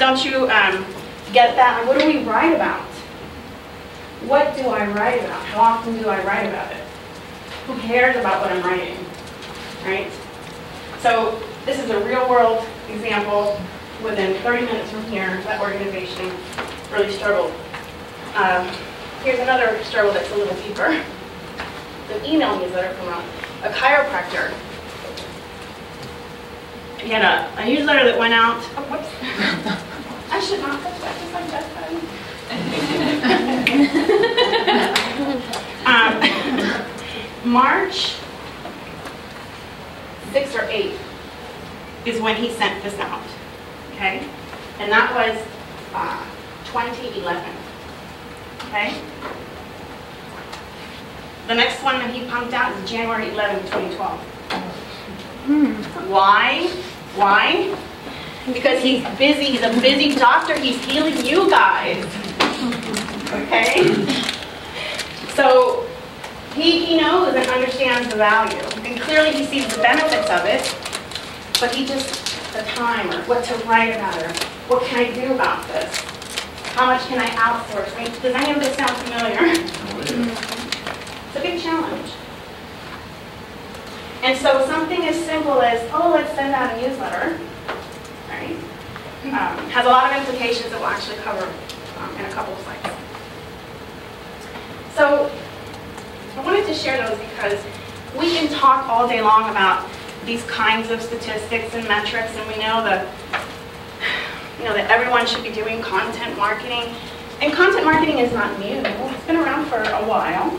don't you get that? Like, what do we write about? What do I write about? How often do I write about it? Who cares about what I'm writing, right? So this is a real world example. Within 30 minutes from here, that organization really struggled. Here's another struggle that's a little deeper. The email newsletter from a chiropractor. He had a newsletter that went out. Oh, whoops. I should not touch that, just like that button. March 6th or 8th is when he sent this out. Okay? And that was 2011. Okay? The next one that he pumped out is January 11, 2012. Why? Why? Because he's busy. He's a busy doctor. He's healing you guys. Okay? So he knows and understands the value. And clearly he sees the benefits of it. But he just, the time, or what to write about, or what can I do about this? How much can I outsource? I mean, does any of this sound familiar? It's a big challenge. And so something as simple as, oh, let's send out a newsletter, right, has a lot of implications that we'll actually cover in a couple of slides. So I wanted to share those because we can talk all day long about these kinds of statistics and metrics, and we know that everyone should be doing content marketing. And content marketing is not new. It's been around for a while.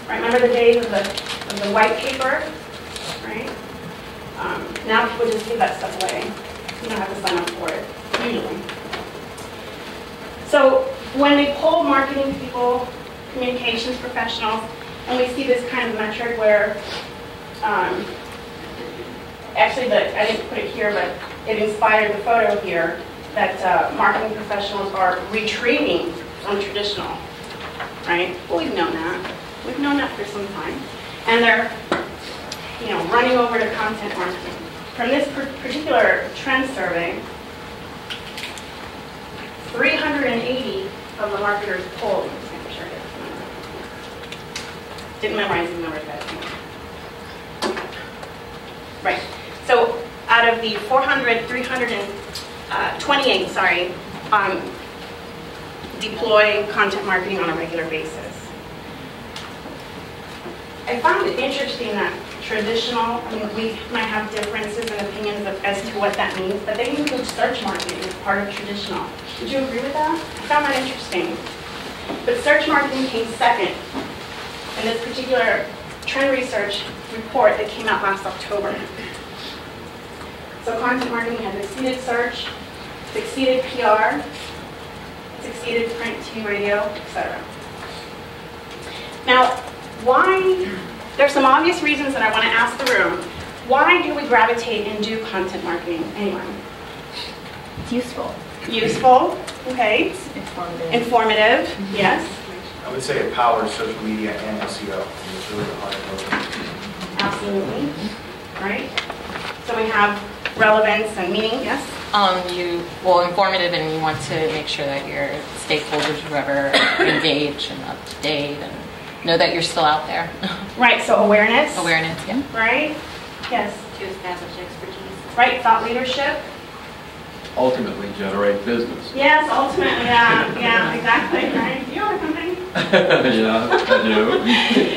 Right? Remember the days of the white paper? Right? Now people just give that stuff away. You don't have to sign up for it, usually. So when they poll marketing people, communications professionals, and we see this kind of metric where, actually I didn't put it here, but it inspired the photo here, that marketing professionals are retreating from traditional, right? Well, we've known that. We've known that for some time. And they're, running over to content marketing. From this particular trend survey, 380 of the marketers polled. Didn't memorize these numbers, guys. Right. So out of the 328, deploy content marketing on a regular basis. I found it interesting that traditional, we might have differences in opinions as to what that means, but they include search marketing as part of traditional. Would you agree with that? I found that interesting. But search marketing came second in this particular trend research report that came out last October. So content marketing has exceeded search, it's exceeded PR, it's exceeded print, TV, radio, etc. Now, why? There's some obvious reasons that I want to ask the room. Why do we gravitate and do content marketing anyway? It's useful. Useful, okay. It's informative. Informative, yes. I would say it powers social media and SEO. It's really the heart of it. Absolutely. Right? So we have relevance and meaning, yes? Informative, and you want to make sure that your stakeholders, whoever, are engaged and up to date and know that you're still out there. Right, so awareness. Awareness, yeah. Right? Yes. To establish expertise. Right, thought leadership. Ultimately generate business. Yes, ultimately, yeah, exactly, right? You own a company. Yeah, I do.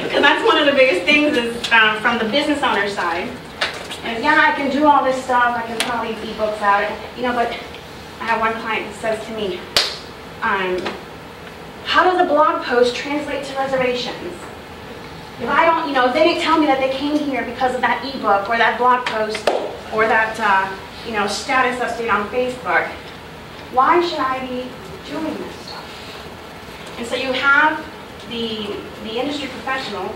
Because that's one of the biggest things is from the business owner side. And yeah, I can do all this stuff, I can put all these ebooks out, but I have one client who says to me, how does a blog post translate to reservations? If I don't, if they didn't tell me that they came here because of that ebook or that blog post or that, status update on Facebook, why should I be doing this stuff? And so you have the industry professional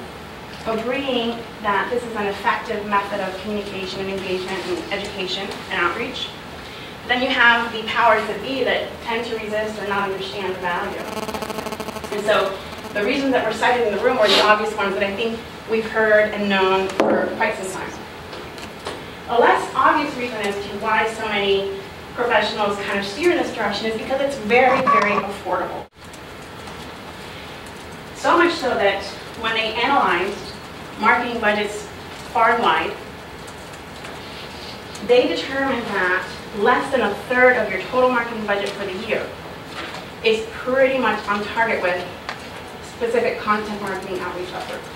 agreeing that this is an effective method of communication and engagement and education and outreach. Then you have the powers that be that tend to resist or not understand the value. And so the reasons that we're cited in the room are the obvious ones that I think we've heard and known for quite some time. A less obvious reason as to why so many professionals kind of steer in this direction is because it's very, very affordable. So much so that when they analyzed marketing budgets far and wide, they determined that less than a third of your total marketing budget for the year is pretty much on target with specific content marketing outreach efforts.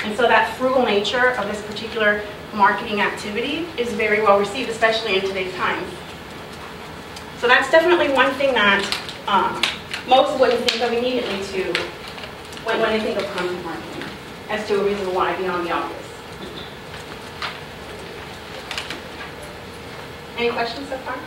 And so that frugal nature of this particular marketing activity is very well received, especially in today's times. So that's definitely one thing that most wouldn't think of immediately when they think of content marketing, as to a reason why beyond the obvious. Any questions so far?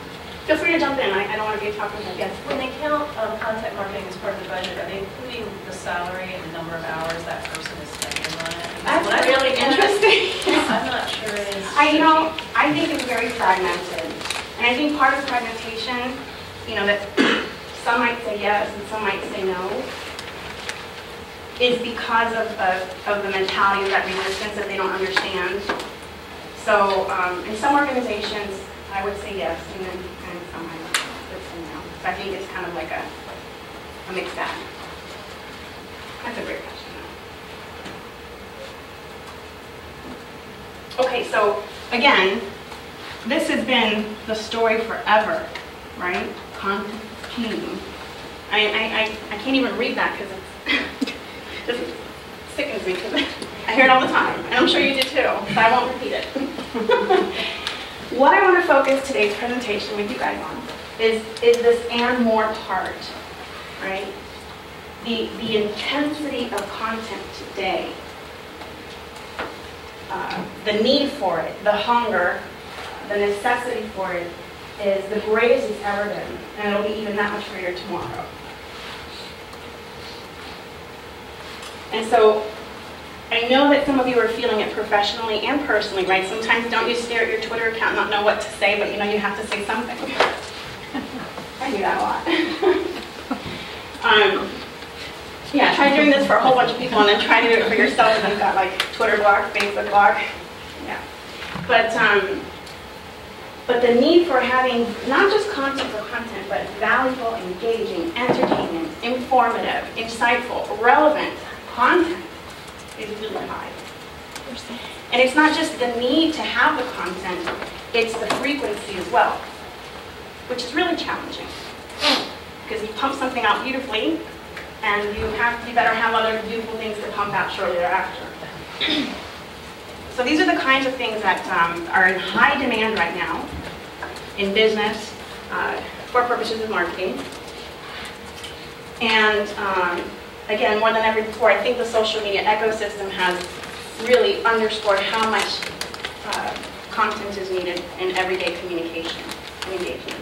Feel free to jump in. I don't want to be talking about yes. When they count content marketing as part of the budget, are they including the salary and the number of hours that person is spending on it? That's really interesting. I'm not sure it is. I think it's very fragmented. And I think part of fragmentation, that some might say yes and some might say no, is because of the mentality of that resistance that they don't understand. So in some organizations, I would say yes, and some I would say no. So I think it's kind of like a mixed bag. That's a great question. Okay, so again, this has been the story forever, right? Content king. I can't even read that because it just sickens me because I hear it all the time, and I'm sure you do too, so I won't repeat it. What I want to focus today's presentation with you guys on is this and more part, right? The intensity of content today, the need for it, the hunger, the necessity for it is the greatest it's ever been, and it'll be even that much greater tomorrow. And so I know that some of you are feeling it professionally and personally, right? Sometimes don't you stare at your Twitter account and not know what to say, but you have to say something. I do that a lot. Yeah, try doing this for a whole bunch of people and then try to do it for yourself and then you've got like Twitter blog, Facebook blog. Yeah. But the need for having not just content for content, but valuable, engaging, entertaining, informative, insightful, relevant content is really high. And it's not just the need to have the content, it's the frequency as well, which is really challenging. Because you pump something out beautifully, and you better have other beautiful things to pump out shortly thereafter. So these are the kinds of things that are in high demand right now in business for purposes of marketing. And again, more than ever before, I think the social media ecosystem has really underscored how much content is needed in everyday communication and engagement.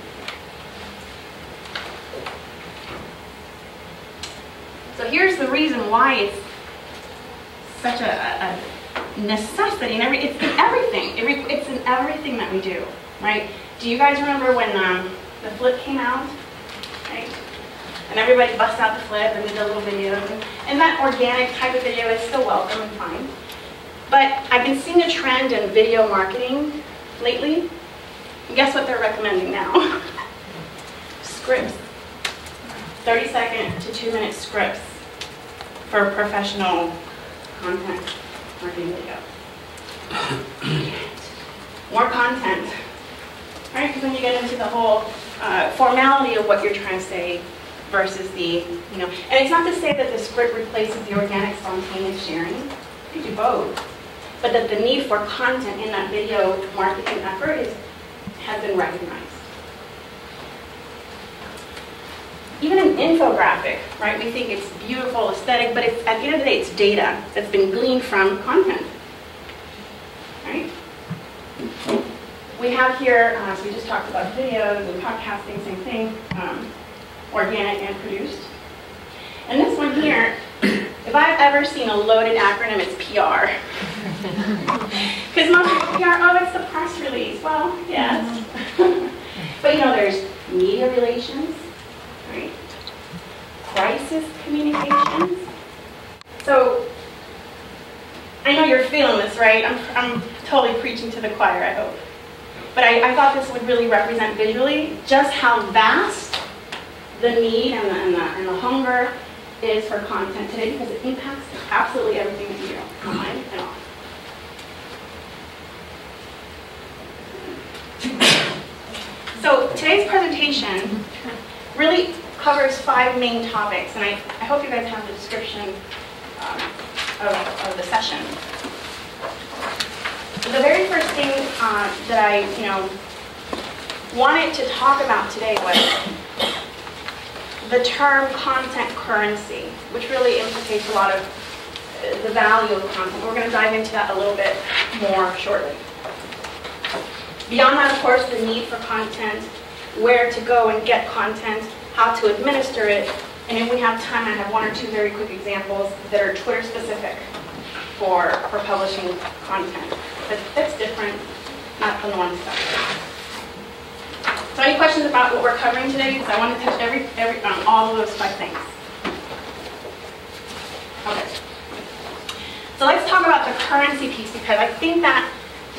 So here's the reason why it's such a necessity, and it's in everything. It's in everything that we do, right? Do you guys remember when the flip came out, right? And everybody busts out the flip and we did a little video, and that organic type of video is still welcome and fine. But I've been seeing a trend in video marketing lately. And guess what they're recommending now? Scripts. 30-second to 2-minute scripts for professional content marketing video. More content, right? Because when you get into the whole formality of what you're trying to say versus the, and it's not to say that the script replaces the organic, spontaneous sharing. You do both. But that the need for content in that video marketing effort has been recognized. Even an infographic, right? We think it's beautiful, aesthetic, but it's, at the end of the day, it's data that's been gleaned from content, right? We have here, so we just talked about videos and podcasting, same thing, organic and produced. And this one here, if I've ever seen a loaded acronym, it's PR. Because most people PR, oh, it's the press release. Well, yes. But there's media relations, right? Crisis communications. So I know you're feeling this, right? I'm totally preaching to the choir, I hope. But I thought this would really represent visually just how vast the need and the hunger is for content today, because it impacts absolutely everything that you do, online and off. So today's presentation really covers 5 main topics, and I hope you guys have the description of the session. The very first thing that I wanted to talk about today was the term content currency, which really implicates a lot of the value of content. We're going to dive into that a little bit more shortly. Beyond that, of course, the need for content, where to go and get content, how to administer it, and if we have time, I have 1 or 2 very quick examples that are Twitter specific for publishing content. But that's different, not the norm stuff. So any questions about what we're covering today? Because I want to touch all of those 5 things. Okay. So let's talk about the currency piece, because I think that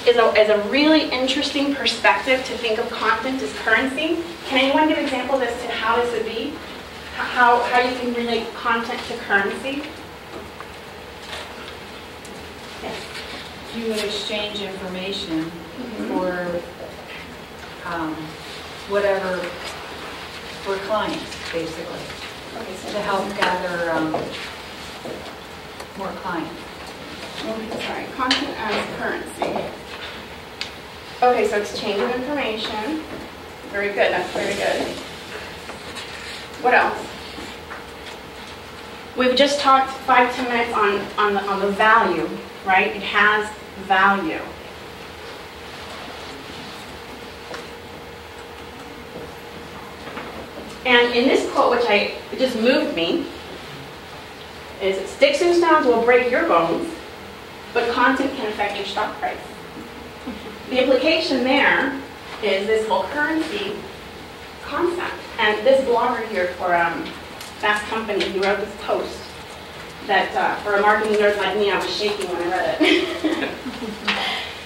is a really interesting perspective to think of content as currency. Can anyone give examples as to how this would be? How you can relate content to currency? Yes. You would exchange information for whatever, for clients, basically, Okay, so to help gather more clients. okay, sorry, content as currency. Okay, so exchange of information. Very good, that's very good. What else? We've just talked 5 to 10 minutes on the value, right? It has value. And in this quote, which it just moved me, is sticks and stones will break your bones, but content can affect your stock price. The implication there is this whole currency concept. And this blogger here for Fast Company, he wrote this post that for a marketing nerd like me, I was shaking when I read it.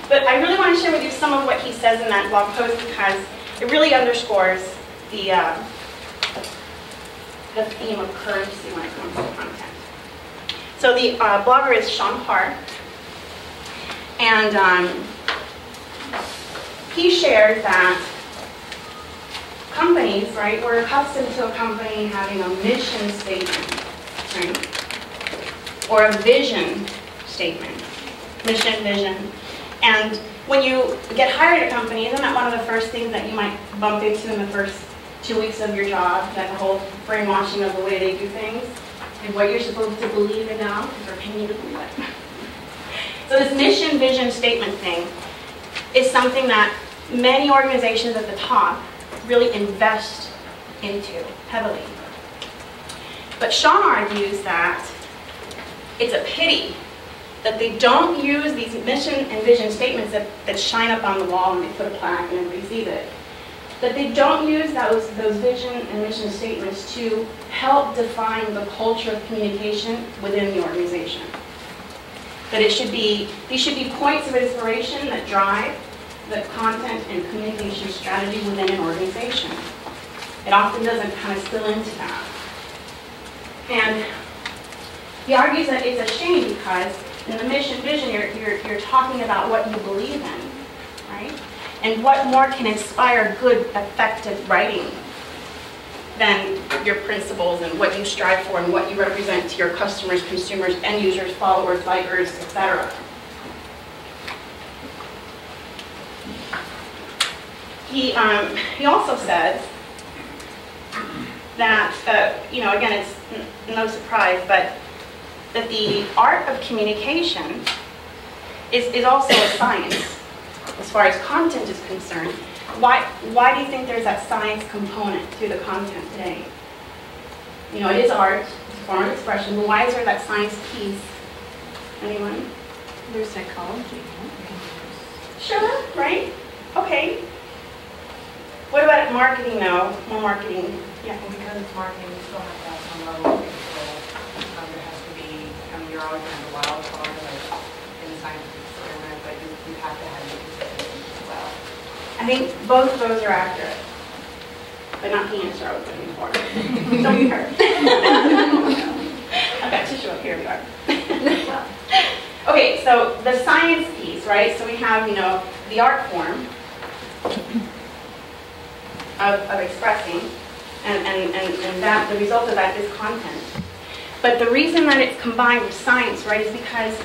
But I really want to share with you some of what he says in that blog post, because it really underscores the theme of currency when it comes to content. So the blogger is Sean Parr, and he shares that companies, right, we're accustomed to a company having a mission statement, right, or a vision statement, mission, vision. And when you get hired at a company, isn't that one of the first things that you might bump into in the first 2 weeks of your job, that whole brainwashing of the way they do things, and what you're supposed to believe in now, because they're paying you to believe it. So this mission, vision statement thing is something that many organizations at the top really invest into heavily. But Sean argues that it's a pity that they don't use these mission and vision statements that shine up on the wall and they put a plaque and everybody sees it. That they don't use those vision and mission statements to help define the culture of communication within the organization. That these should be points of inspiration that drive the content and communication strategy within an organization. It often doesn't kind of spill into that. And he argues that it's a shame because in the mission vision, you're talking about what you believe in, right? And what more can inspire good, effective writing than your principles and what you strive for and what you represent to your customers, consumers, end users, followers, likers, etc. He also says that, again, it's no surprise, but that the art of communication is also a science as far as content is concerned. Why do you think there's that science component to the content today? It is art, it's a form of expression, but why is there that science piece? Anyone? There's psychology. Sure, right? Okay. What about marketing now? More marketing. Yeah. Well, because it's marketing, you still have to have some level of control. There has to be, you're always kind of a wild card, like in a scientific experiment, but you have to have your consistency as well. I think both of those are accurate, but not the answer I was looking for. Don't be hurt. I've got tissue up here. We are. Okay, so the science piece, right? So we have, you know, the art form of expressing, and that the result of that is content. But the reason that it's combined with science, right, is because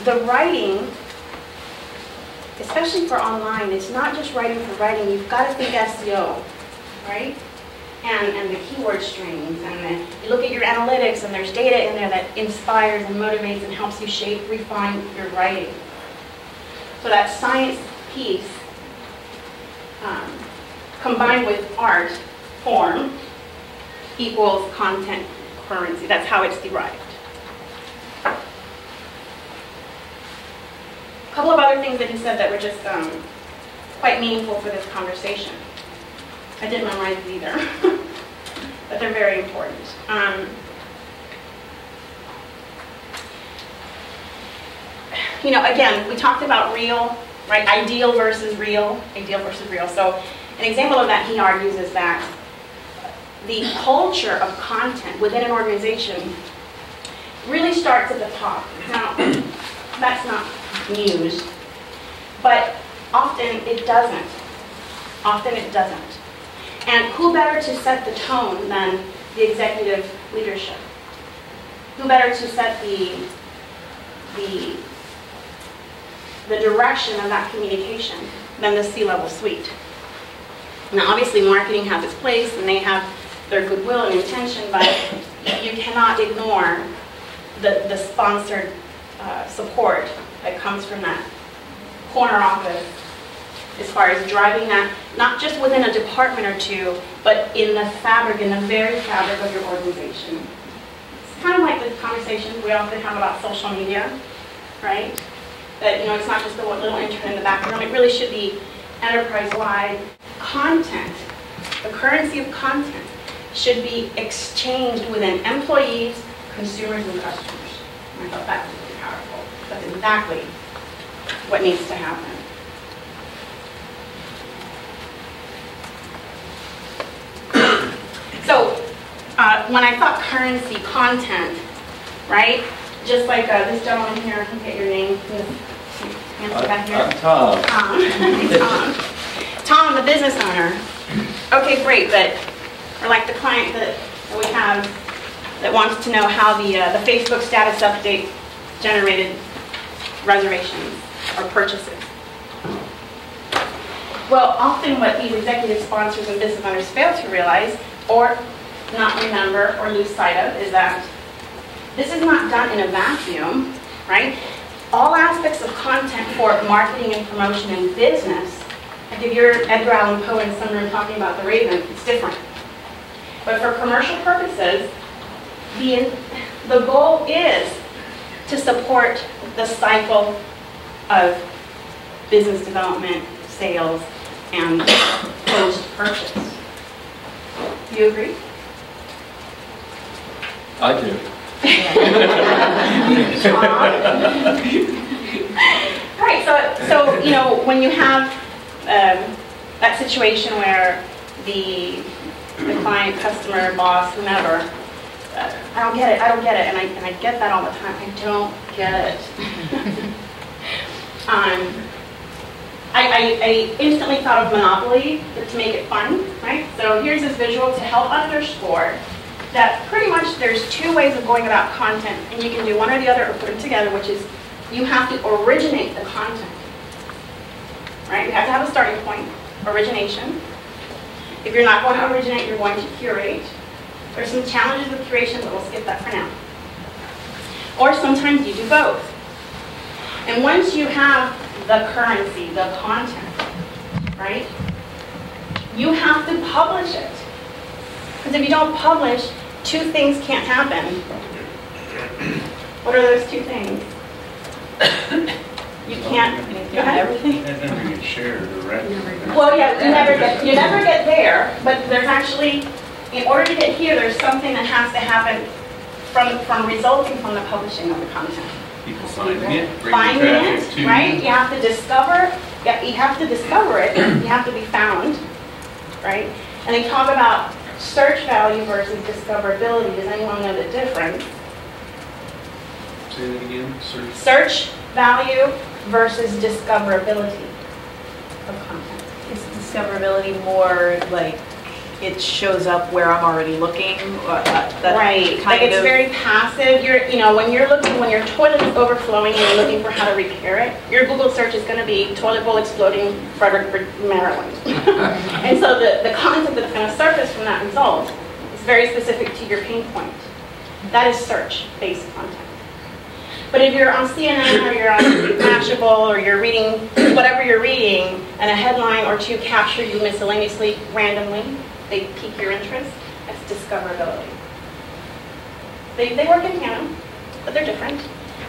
the writing, especially for online, it's not just writing for writing. You've got to think SEO, right? And the keyword strings, and you look at your analytics, and there's data in there that inspires and motivates and helps you shape, refine your writing. So that science piece, combined with art form, equals content currency. That's how it's derived. A couple of other things that he said that were just quite meaningful for this conversation. I didn't memorize it either, but they're very important. You know, again, we talked about real, right? Ideal versus real, ideal versus real. So an example of that he argues is that the culture of content within an organization really starts at the top. Now, that's not news, but often it doesn't. Often it doesn't. And who better to set the tone than the executive leadership? Who better to set the direction of that communication than the C-level suite? Now, obviously, marketing has its place, and they have their goodwill and intention, but you cannot ignore the sponsored support that comes from that corner office as far as driving that, not just within a department or two, but in the fabric, in the very fabric of your organization. It's kind of like the conversations we often have about social media, right? That, you know, it's not just the little intern in the back room. It really should be enterprise-wide. Content, the currency of content, should be exchanged within employees, consumers, and customers. And I thought that was really powerful. That's exactly what needs to happen. So, when I thought currency, content, right? Just like this gentleman here, I can get your name. I'm Tom. Tom. Tom, the business owner. Okay, great, but or like the client that we have that wants to know how the Facebook status update generated reservations or purchases. Well, often what these executive sponsors and business owners fail to realize or not remember or lose sight of is that this is not done in a vacuum, right? All aspects of content for marketing and promotion and business, like if you're Edgar Allan Poe in some room talking about the Raven, it's different. But for commercial purposes, the goal is to support the cycle of business development, sales, and post-purchase. Do you agree? I do. Right, so you know, when you have that situation where the client, customer, boss, whomever, I don't get it, and I get that all the time. I don't get it. I instantly thought of Monopoly to make it fun, right? So here's this visual to help underscore that pretty much there's two ways of going about content, and you can do one or the other or put them together, which is you have to originate the content, right? You have to have a starting point, origination. If you're not going to originate, you're going to curate. There's some challenges with curation, but we'll skip that for now. Or sometimes you do both. And once you have the currency, the content, right, you have to publish it. Because if you don't publish, two things can't happen. What are those two things? You can't. Go ahead. Everything. That never gets shared or read. Well, yeah, you never get there. But there's actually, in order to get here, there's something that has to happen from resulting from the publishing of the content. People finding it, bringing Finding traffic it, to right? You have to discover Yeah, you have to discover it. You have to be found, right? And they talk about search value versus discoverability. Does anyone know the difference? Say that again, sir. Search value versus discoverability of content. Is discoverability more like it shows up where I'm already looking? That Right, like kind it's of- very passive. When you're looking, when your toilet is overflowing and you're looking for how to repair it, your Google search is going to be toilet bowl exploding, Frederick, Maryland. And so the content that's going to surface from that result is very specific to your pain point. That is search-based content. But if you're on CNN or you're on Mashable or you're reading whatever you're reading and a headline or two capture you miscellaneously, randomly, they pique your interest, that's discoverability. They work in tandem, but they're different.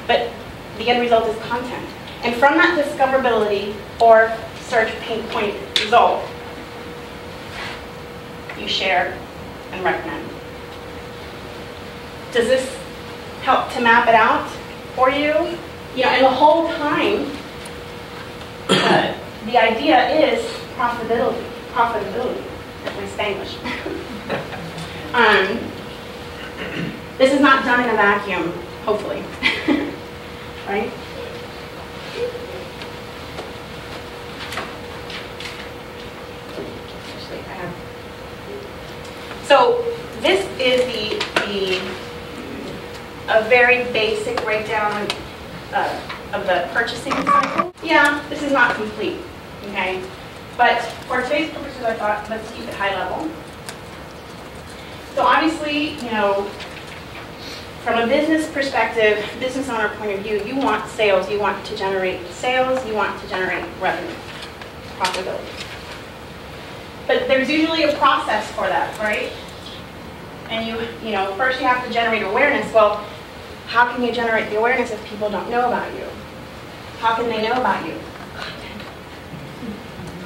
But the end result is content. And from that discoverability or search pain point result, you share and recommend. Does this help to map it out for you? And the whole time, the idea is profitability. That's my Spanglish. This is not done in a vacuum, hopefully. Right? So this is a very basic breakdown of the purchasing cycle. Yeah, this is not complete, okay? But for today's purposes, I thought let's keep it high level. So obviously, from a business perspective, business owner point of view, you want sales. You want to generate sales. You want to generate revenue, profitability. But there's usually a process for that, right? And first you have to generate awareness. Well, how can you generate the awareness if people don't know about you? How can they know about you?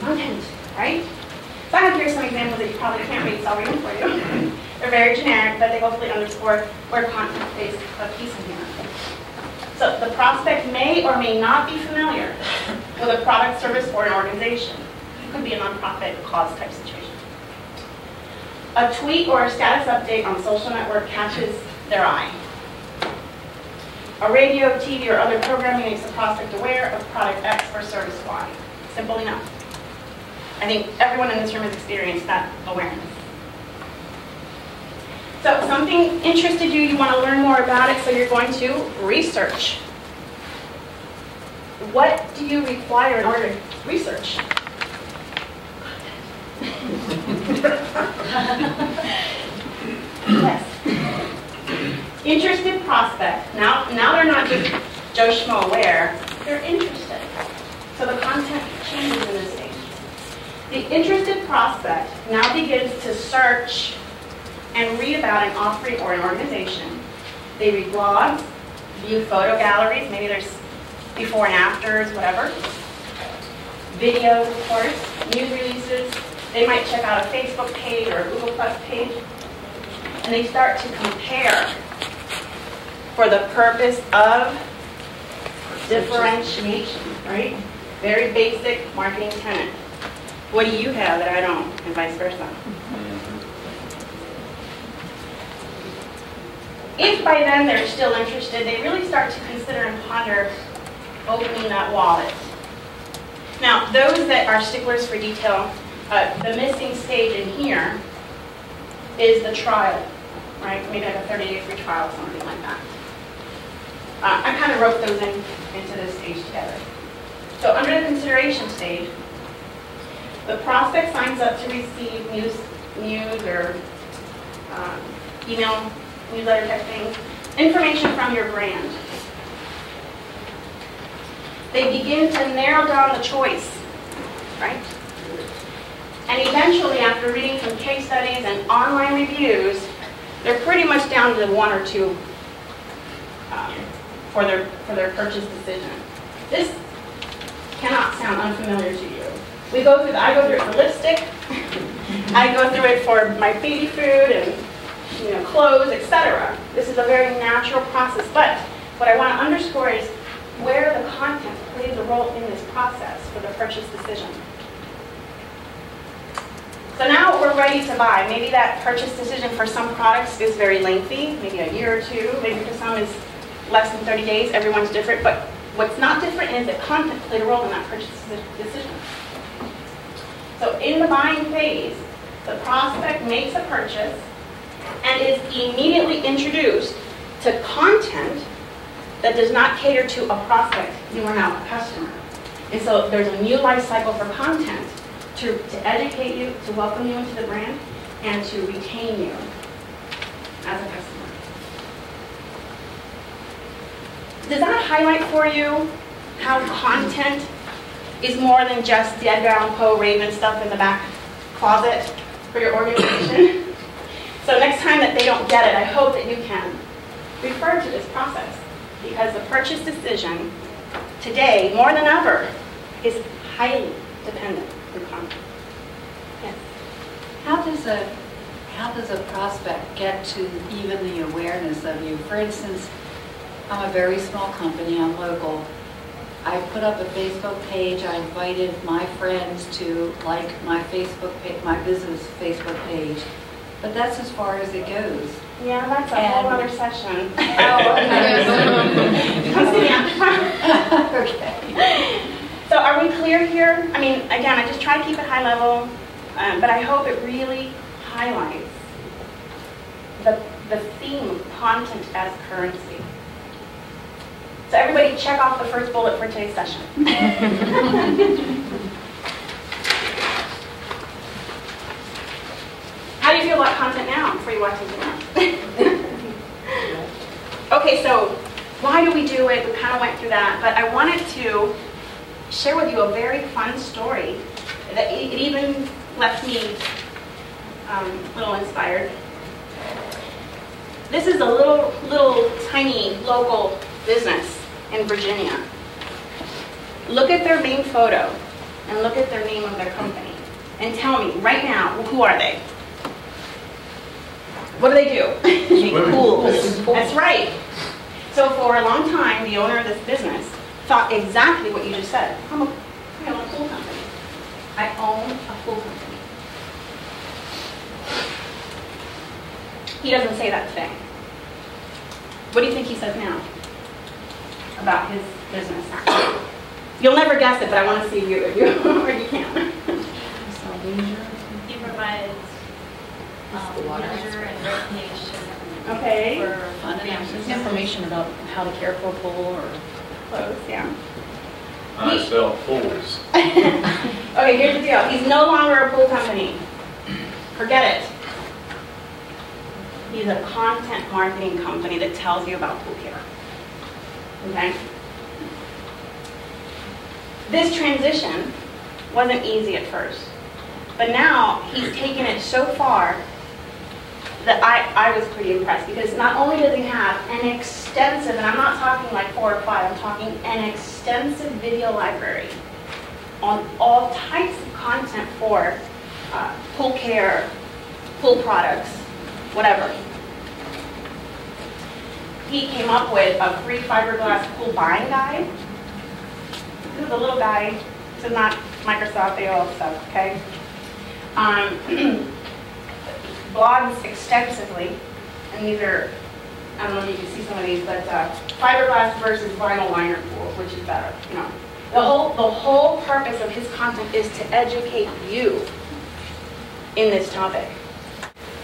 Content, right? So I have here some examples that you probably can't read, so I'll read them for you. They're very generic, but they hopefully underscore where content plays a piece in here. So the prospect may or may not be familiar with a product, service, or an organization. It could be a nonprofit cause type situation. A tweet or a status update on social network catches their eye. A radio, TV, or other programming makes the prospect aware of product X or service Y. Simple enough. I think everyone in this room has experienced that awareness. So something interested you, you want to learn more about it, so you're going to research. What do you require in order to research? Yes. Interested prospect. Now they're not just Joe Schmo aware, they're interested. So the content changes in this stage. The interested prospect now begins to search and read about an offering or an organization. They read blogs, view photo galleries, maybe there's before and afters, whatever. Videos, of course, news releases. They might check out a Facebook page or a Google Plus page. And they start to compare for the purpose of differentiation, right? Very basic marketing tenet. What do you have that I don't, and vice versa? If by then they're still interested, they really start to consider and ponder opening that wallet. Now, those that are sticklers for detail, the missing stage in here is the trial, right? Maybe like a 30-day free trial, something like that. I kind of wrote those into this stage together. So under the consideration stage, the prospect signs up to receive news or email, newsletter type things, information from your brand. They begin to narrow down the choice, right? And eventually, after reading some case studies and online reviews, they're pretty much down to one or two for their purchase decision. This cannot sound unfamiliar to you. I go through it for lipstick. I go through it for my baby food and clothes, etc. This is a very natural process. But what I want to underscore is where the content plays a role in this process for the purchase decision. So now we're ready to buy. Maybe that purchase decision for some products is very lengthy, maybe a year or two, maybe for some is less than 30 days, everyone's different, but what's not different is that content played a role in that purchase decision. So in the buying phase, the prospect makes a purchase and is immediately introduced to content that does not cater to a prospect. You are now a customer. And so there's a new life cycle for content to educate you, to welcome you into the brand, and to retain you as a customer. Does that highlight for you how content is more than just the Edgar Allan Poe Raven stuff in the back closet for your organization? So next time that they don't get it, I hope that you can refer to this process, because the purchase decision today, more than ever, is highly dependent on content. Yes? How does a prospect get to even the awareness of you? For instance, I'm a very small company, I'm local. I put up a Facebook page, I invited my friends to like my Facebook page, my business Facebook page, but that's as far as it goes. Yeah, that's a whole other session. Oh, okay. Come sit down. Okay. So are we clear here? I mean, again, I just try to keep it high level, but I hope it really highlights the theme of content as currency. So everybody check off the first bullet for today's session. How do you feel about content now before you watch it? Okay, so why do we do it? We kind of went through that, but I wanted to share with you a very fun story that it even left me a little inspired. This is a little tiny local business in Virginia. Look at their main photo and look at their name of their company and tell me right now, who are they? What do they do? Make pools. That's right. So for a long time, the owner of this business thought exactly what you just said. I own a pool company. I own a pool company. He doesn't say that today. What do you think he says now about his business? You'll never guess it, but I want to see you if you or you can. He provides leisure and recreation. Okay. For families. Information about how to care for a pool or Close, yeah. I sell pools. Okay, here's the deal. He's no longer a pool company. Forget it. He's a content marketing company that tells you about pool care. Okay? This transition wasn't easy at first, but now he's taken it so far that I was pretty impressed, because not only does he have an extensive, and I'm not talking like 4 or 5, I'm talking an extensive video library on all types of content for pool care, pool products, whatever. He came up with a free fiberglass pool buying guide. This is a little guide. This is not Microsoft AOL stuff, okay? Blogs extensively, and these are, I don't know if you can see some of these, but fiberglass versus vinyl liner pools, which is better, you know. The whole purpose of his content is to educate you in this topic.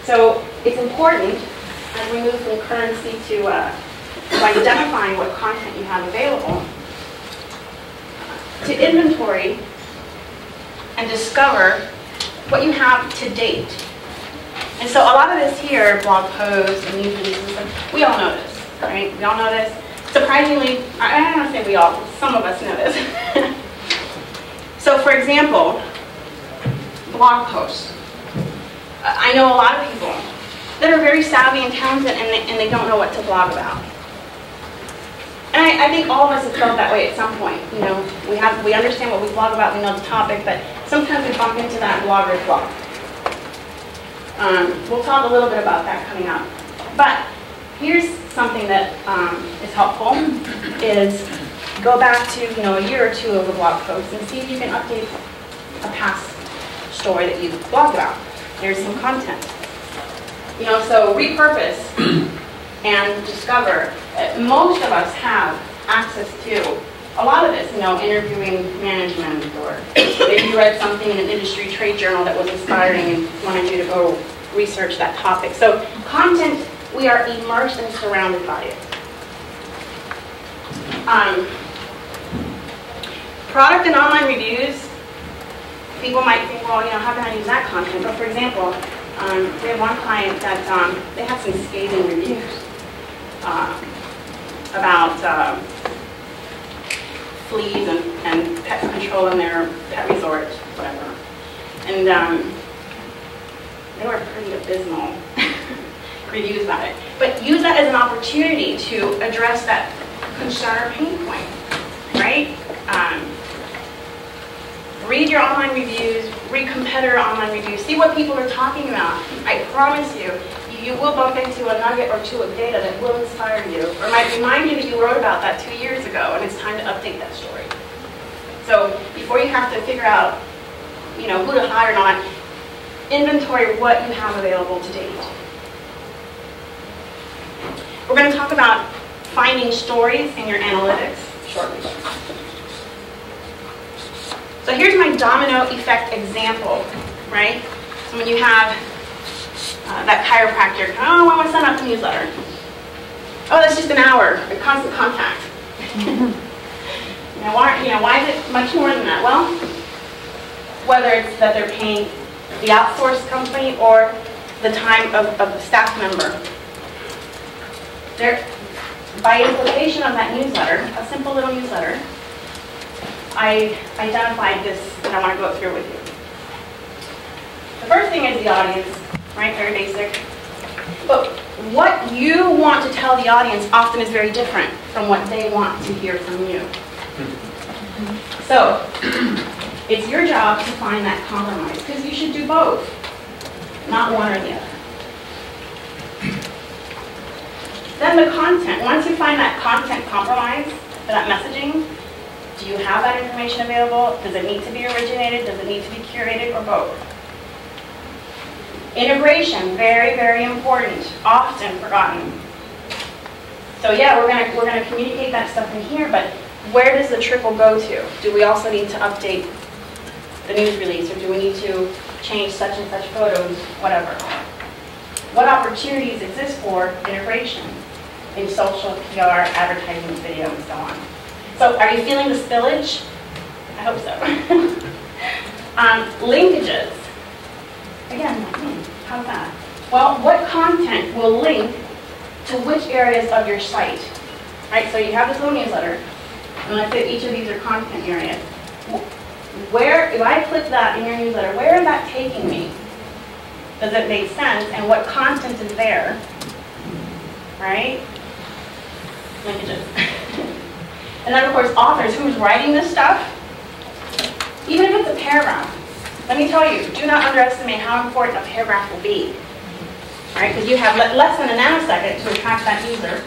So it's important, as we move from currency to identifying what content you have available, to inventory and discover what you have to date. And so a lot of this here, blog posts and news releases, and stuff, we all know this, right? We all know this. Surprisingly, I don't want to say we all, some of us know this. So for example, blog posts. I know a lot of people that are very savvy and talented, and they don't know what to blog about. And I think all of us have felt that way at some point. You know, we understand what we blog about, we know the topic, but sometimes we bump into that blogger's blog. We'll talk a little bit about that coming up. But here's something that is helpful, is go back to, a year or two of a blog post and see if you can update a past story that you blogged about. There's some content. So repurpose and discover. Most of us have access to a lot of this, interviewing management, or maybe you read something in an industry trade journal that was inspiring and wanted you to go research that topic. So content, we are immersed and surrounded by it. Product and online reviews, people might think, well, how can I use that content? But for example, we have one client that they had some scathing reviews about fleas and pet control in their pet resort, whatever. And they were pretty abysmal reviews about it. But use that as an opportunity to address that concern or pain point, right? Read your online reviews, read competitor online reviews, see what people are talking about. I promise you, you will bump into a nugget or two of data that will inspire you, or might remind you that you wrote about that 2 years ago, and it's time to update that story. So before you have to figure out, who to hire and all that, inventory what you have available to date. We're going to talk about finding stories in your analytics shortly. So here's my domino effect example, right? So when you have that chiropractor, oh, I want to send out the newsletter. Oh, that's just an hour of constant contact. Why is it much more than that? Well, whether it's that they're paying the outsourced company or the time of the staff member. By implication of that newsletter, a simple little newsletter, I identified this that I want to go through with you. The first thing is the audience, right? Very basic. But what you want to tell the audience often is very different from what they want to hear from you. So it's your job to find that compromise, because you should do both, not one or the other. Then the content. Once you find that content compromise for that messaging, do you have that information available? Does it need to be originated? Does it need to be curated, or both? Integration, very, very important, often forgotten. So yeah, we're gonna communicate that stuff in here, but where does the trickle go to? Do we also need to update the news release, or do we need to change such and such photos, whatever? What opportunities exist for integration in social, PR, advertising, video, and so on? So are you feeling the spillage? I hope so. Linkages. Again, how's that? Well, what content will link to which areas of your site? Right, so you have this little newsletter, and let's say each of these are content areas. Where, if I click that in your newsletter, where is that taking me? Does it make sense? And what content is there? Right? Linkages. And then, of course, authors, who's writing this stuff, even if it's a paragraph, let me tell you, do not underestimate how important a paragraph will be. Right? Because you have less than a nanosecond to attract that user.